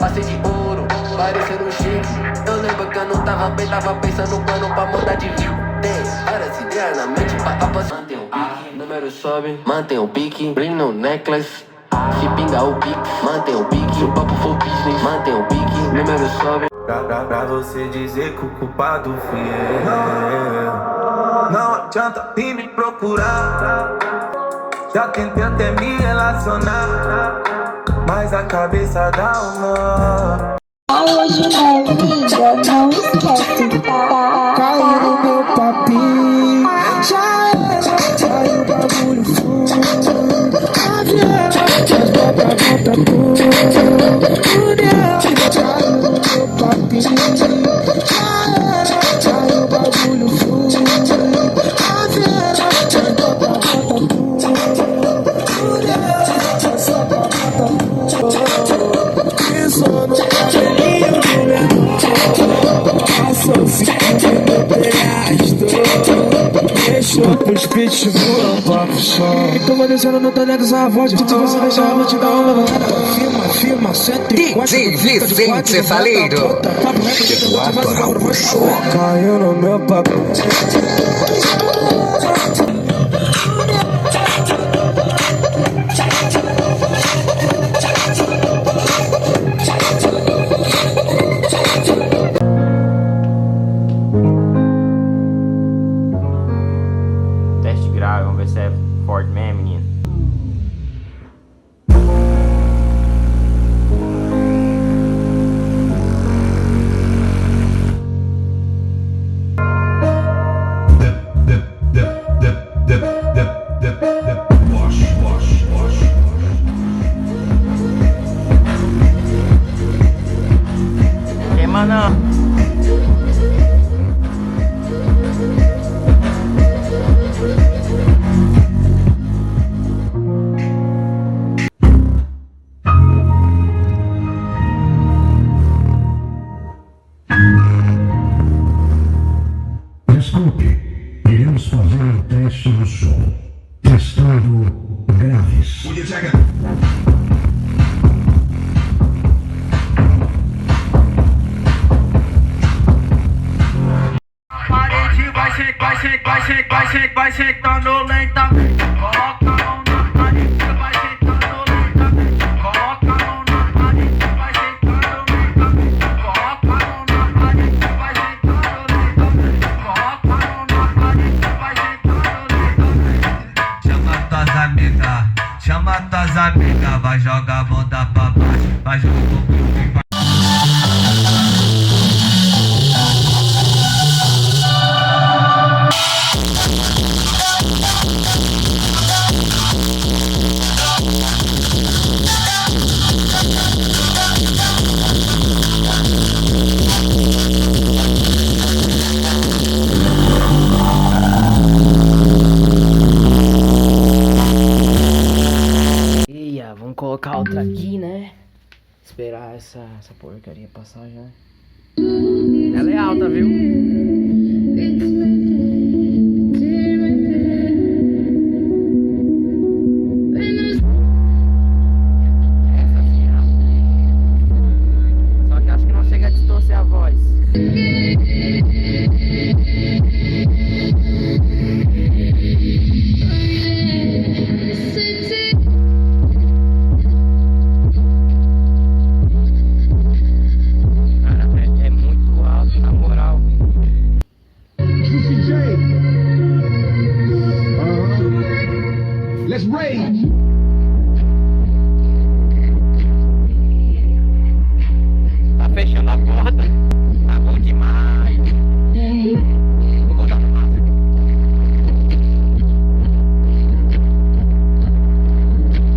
passei de ouro, parecendo um chique. Eu lembro que eu não tava bem, tava pensando no plano pra mudar de view. Tem várias ideias na mente pra apostar. Mantém o pique, número sobe, mantém o pique, brilho no necklace. Se pinga o pique, mantém o pique, o papo for business, mantém o pique, número sobe. Pra você dizer que o culpado fui eu. Não adianta vir me procurar. Já tentei até me relacionar, mas a cabeça dá um nó. Hoje não liga, não esquece, tá? Caiu no meu papinho, já era, saiu o bagulho fundo. A viela, as botas volta tudo. Caiu no meu papinho, já era, saiu o bagulho fundo. A viela, as botas volta tudo. Essa bota tudo. Isso no cabelinho do menor. Passou 50 reais, deixou pros pitbull para o chão. Então vai descendo no talher dessa voz. Se você deixar a noite da onda, firma, 104. DJ Vicente Saleiro. Caiu no meu papo. Teste grave, vamos ver se é forte mesmo, menino. Queima não. Desculpe, iremos fazer o teste do som. Testando graves. Parede vai sentando lentamente. Coloca a mão na parede, vai sentando lentamente. Coloca a mão na parede, vai sentando lentamente. Coloca a mão na parede, vai sentando lentamente. Coloca a mão na parede, vai sentando lentamente. Chama tuas amigas, vai jogar a bunda pra baixo, vai jogar o grupo. Ia, vamos colocar outra aqui, né? Esperar essa porcaria passar já. Ela é alta, viu? Essa aqui, ó. Só que acho que não chega a distorcer a voz. Let's rage.